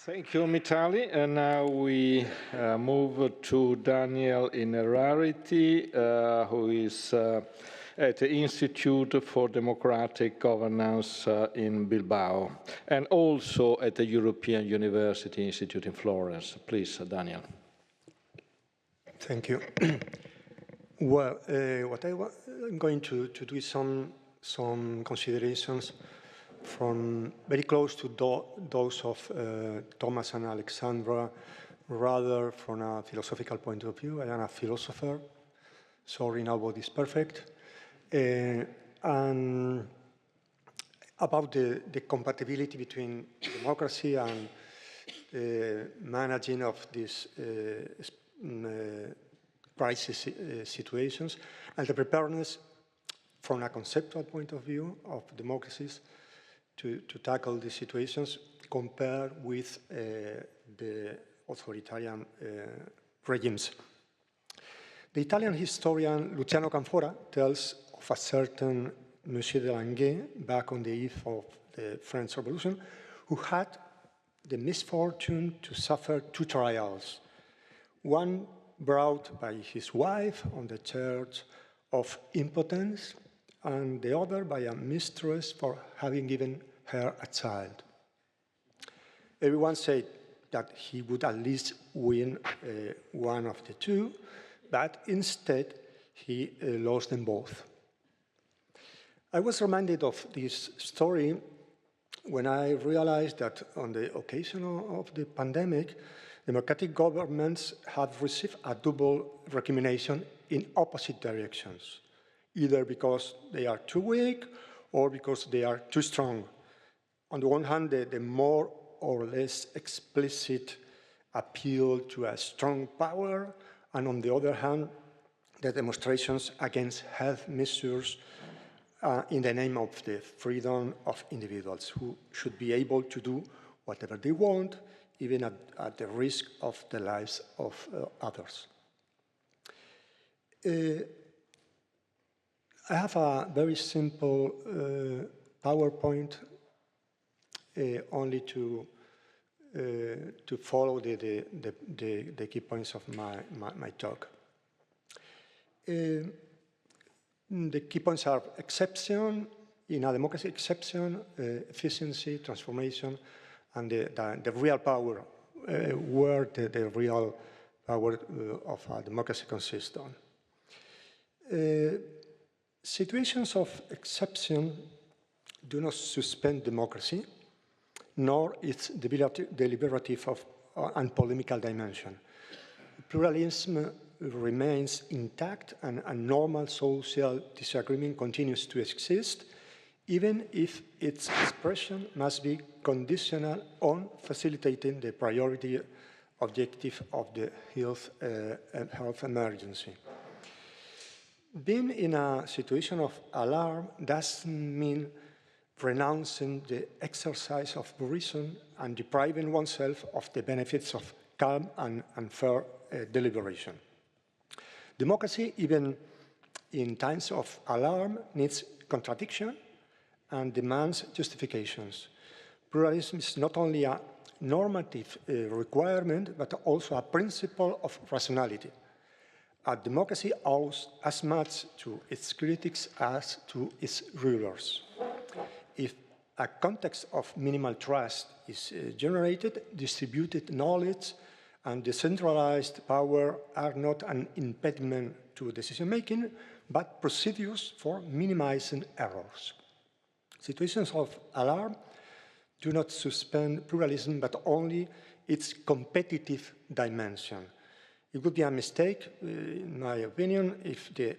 Thank you, Mitali. And now we move to Daniel Innerarity, who is at the Institute for Democratic Governance in Bilbao, and also at the European University Institute in Florence. Please, Daniel. Thank you. Well, what I'm going to do is some considerations from very close to those of Thomas and Alexandra, rather from a philosophical point of view. I am a philosopher. Sorry, nobody's perfect. And about the compatibility between democracy and managing of these crisis situations, and the preparedness from a conceptual point of view of democracies to tackle these situations compared with the authoritarian regimes. The Italian historian Luciano Canfora tells of a certain Monsieur de Langeais, back on the eve of the French Revolution, who had the misfortune to suffer two trials. One brought by his wife on the charge of impotence, and the other by a mistress for having given her a child. Everyone said that he would at least win one of the two, but instead he lost them both. I was reminded of this story when I realized that on the occasion of the pandemic, democratic governments have received a double recrimination in opposite directions, either because they are too weak or because they are too strong. On the one hand, the more or less explicit appeal to a strong power, and on the other hand, the demonstrations against health measures in the name of the freedom of individuals who should be able to do whatever they want, even at the risk of the lives of others. I have a very simple PowerPoint only to follow the key points of my talk. The key points are exception, in a democracy exception, efficiency, transformation, and the real power, where the real power of a democracy consists on. Situations of exception do not suspend democracy, nor its deliberative and polemical dimension. Pluralism remains intact, and a normal social disagreement continues to exist, even if its expression must be conditional on facilitating the priority objective of the health emergency. Being in a situation of alarm doesn't mean renouncing the exercise of reason and depriving oneself of the benefits of calm and fair deliberation. Democracy, even in times of alarm, needs contradiction and demands justifications. Pluralism is not only a normative requirement, but also a principle of rationality. A democracy owes as much to its critics as to its rulers. If a context of minimal trust is generated, distributed knowledge and decentralized power are not an impediment to decision-making, but procedures for minimizing errors. Situations of alarm do not suspend pluralism, but only its competitive dimension. It would be a mistake, in my opinion, if the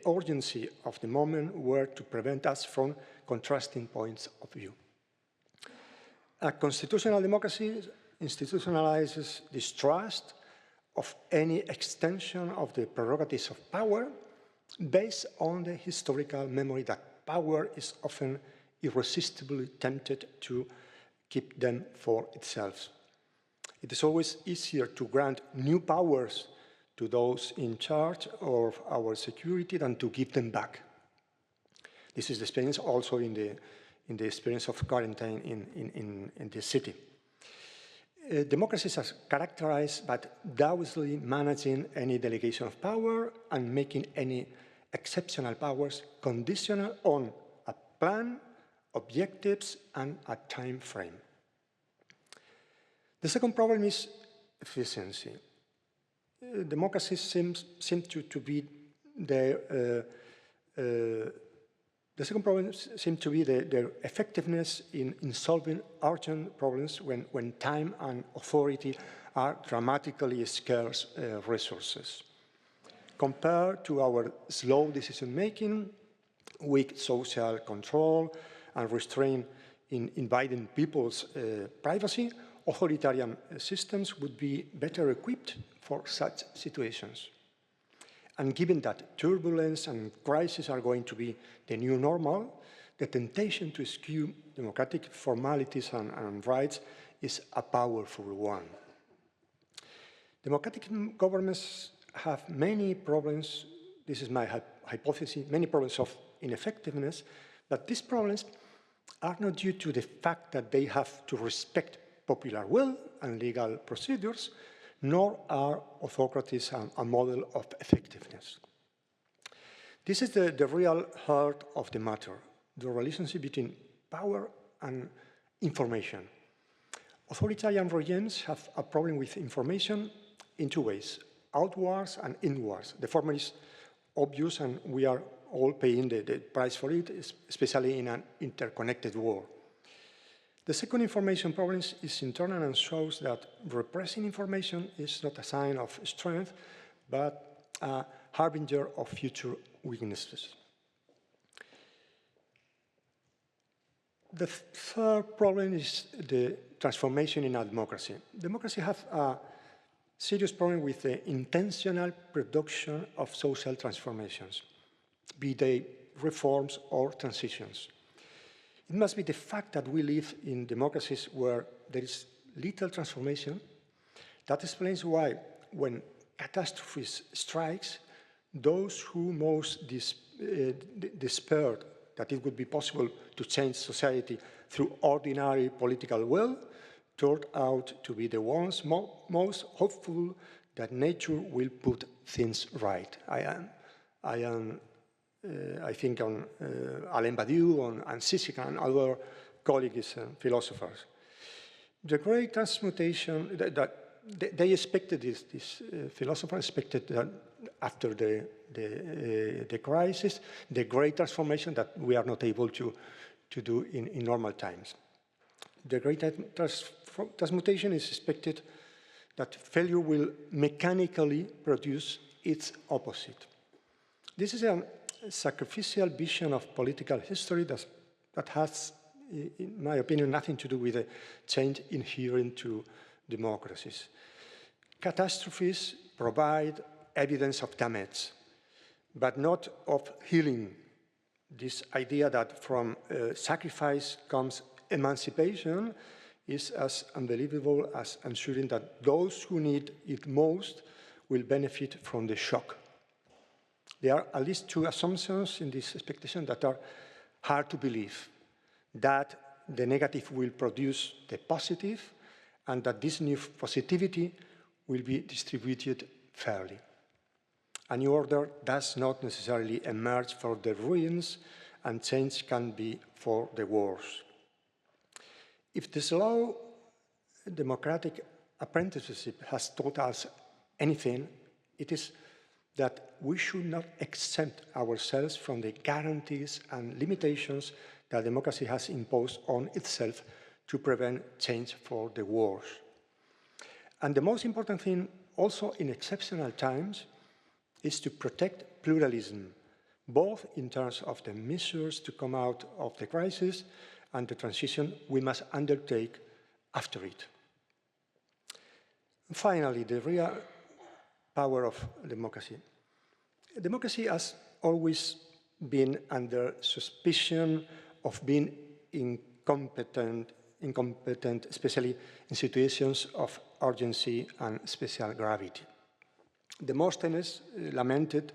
urgency of the moment were to prevent us from contrasting points of view. A constitutional democracy institutionalizes distrust of any extension of the prerogatives of power based on the historical memory that power is often irresistibly tempted to keep them for itself. It is always easier to grant new powers to those in charge of our security than to give them back. This is the experience also in the experience of quarantine in the city. Democracies are characterized by doubtlessly managing any delegation of power and making any exceptional powers conditional on a plan, objectives, and a time frame. The second problem is efficiency. Democracies seem to be their the second problem seems to be their effectiveness in solving urgent problems when time and authority are dramatically scarce resources. Compared to our slow decision-making, weak social control, and restraint in inviting people's privacy, authoritarian systems would be better equipped for such situations. And given that turbulence and crisis are going to be the new normal, the temptation to eschew democratic formalities and rights is a powerful one. Democratic governments have many problems, this is my hypothesis, many problems of ineffectiveness, but these problems are not due to the fact that they have to respect popular will and legal procedures, nor are autocracies a model of effectiveness. This is the real heart of the matter, the relationship between power and information. Authoritarian regimes have a problem with information in two ways, outwards and inwards. The former is obvious, and we are all paying the price for it, especially in an interconnected world. The second information problem is internal and shows that repressing information is not a sign of strength, but a harbinger of future weaknesses. The third problem is the transformation in a democracy. Democracy has a serious problem with the intentional production of social transformations, be they reforms or transitions. It must be the fact that we live in democracies where there is little transformation that explains why, when catastrophes strikes, those who most despaired that it would be possible to change society through ordinary political will turned out to be the ones most hopeful that nature will put things right. I think on Alain Badiou, and Cicero, and other colleagues and philosophers. The great transmutation that they expected, this philosopher expected that after the crisis, the great transformation that we are not able to do in normal times. The great transmutation is expected that failure will mechanically produce its opposite. This is a sacrificial vision of political history that has, in my opinion, nothing to do with a change inherent to democracies. Catastrophes provide evidence of damage, but not of healing. This idea that from sacrifice comes emancipation is as unbelievable as ensuring that those who need it most will benefit from the shock. There are at least two assumptions in this expectation that are hard to believe, that the negative will produce the positive, and that this new positivity will be distributed fairly. A new order does not necessarily emerge for the ruins, and change can be for the worse. If the slow democratic apprenticeship has taught us anything, it is that we should not exempt ourselves from the guarantees and limitations that democracy has imposed on itself to prevent change for the worse. And the most important thing, also in exceptional times, is to protect pluralism, both in terms of the measures to come out of the crisis and the transition we must undertake after it. Finally, the real power of democracy. Democracy has always been under suspicion of being incompetent, especially in situations of urgency and special gravity. Demosthenes lamented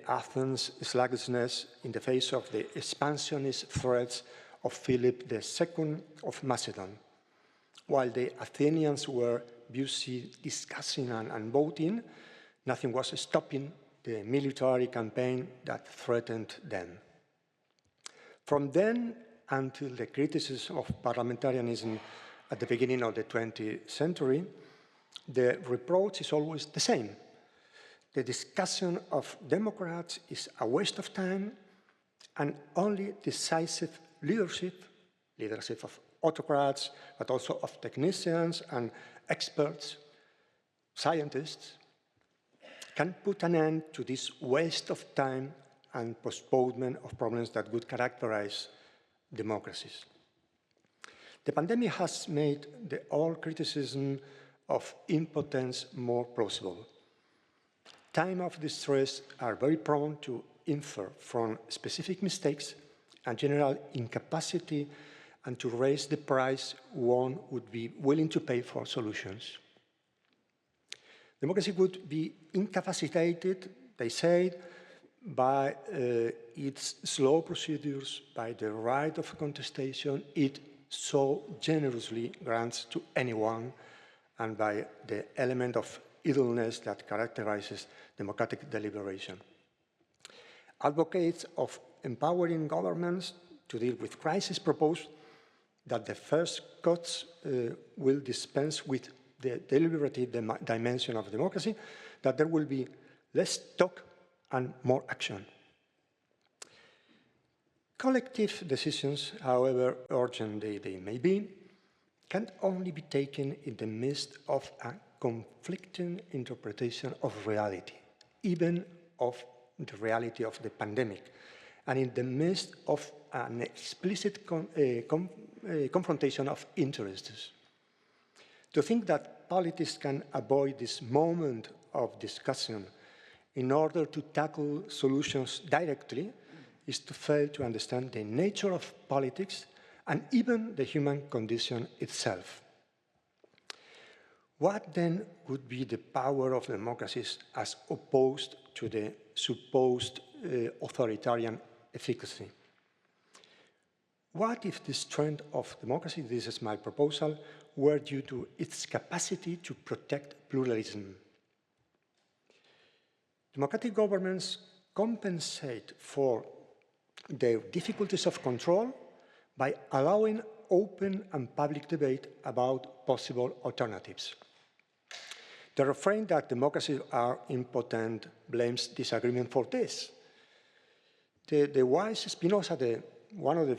Athens' sluggishness in the face of the expansionist threats of Philip II of Macedon. While the Athenians were busy discussing and voting, nothing was stopping the military campaign that threatened them. From then until the criticism of parliamentarianism at the beginning of the 20th century, the reproach is always the same. The discussion of democrats is a waste of time, and only decisive leadership of autocrats, but also of technicians and experts, scientists, can put an end to this waste of time and postponement of problems that would characterize democracies. The pandemic has made the old criticism of impotence more plausible. Times of distress are very prone to infer from specific mistakes and general incapacity and to raise the price one would be willing to pay for solutions. Democracy would be incapacitated, they say, by its slow procedures, by the right of contestation it so generously grants to anyone, and by the element of idleness that characterizes democratic deliberation. Advocates of empowering governments to deal with crisis propose that the first cuts will dispense with the deliberative dimension of democracy, that there will be less talk and more action. Collective decisions, however urgent they may be, can only be taken in the midst of a conflicting interpretation of reality, even of the reality of the pandemic, and in the midst of an explicit confrontation of interests. To think that politics can avoid this moment of discussion in order to tackle solutions directly is to fail to understand the nature of politics and even the human condition itself. What then would be the power of democracies as opposed to the supposed authoritarian efficacy? What if the strength of democracy, this is my proposal, were due to its capacity to protect pluralism? Democratic governments compensate for their difficulties of control by allowing open and public debate about possible alternatives. The refrain that democracies are impotent blames disagreement for this. The wise Spinoza, one of the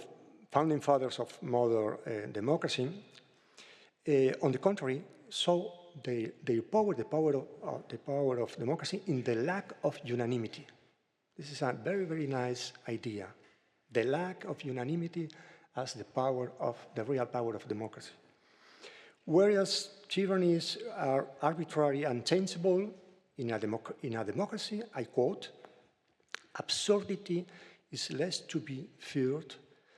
founding fathers of modern democracy, on the contrary, saw their power, the power of democracy in the lack of unanimity. This is a very, very nice idea. The lack of unanimity as the real power of democracy. Whereas tyrannies are arbitrary and changeable, in a democracy, I quote, absurdity is less to be feared,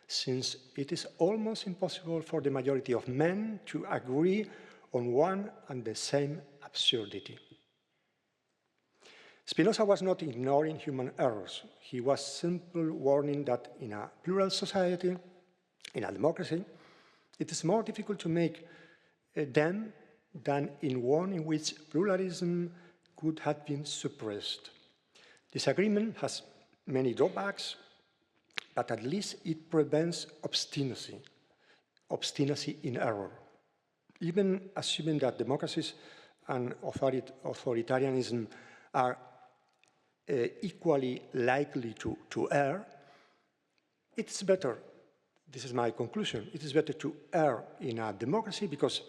since it is almost impossible for the majority of men to agree on one and the same absurdity. Spinoza was not ignoring human errors. He was simply warning that in a plural society, in a democracy, it is more difficult to make them than in one in which pluralism could have been suppressed. Disagreement has many drawbacks, but at least it prevents obstinacy in error. Even assuming that democracies and authoritarianism are equally likely to err, it's better, this is my conclusion, it is better to err in a democracy because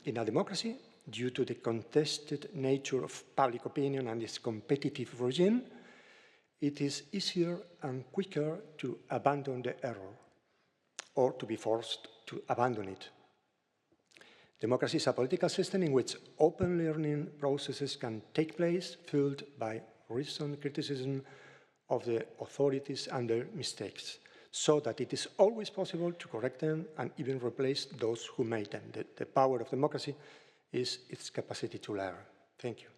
in a democracy, due to the contested nature of public opinion and its competitive regime, it is easier and quicker to abandon the error or to be forced to abandon it. Democracy is a political system in which open learning processes can take place, fueled by reasoned criticism of the authorities and their mistakes, so that it is always possible to correct them and even replace those who made them. The power of democracy is its capacity to learn. Thank you.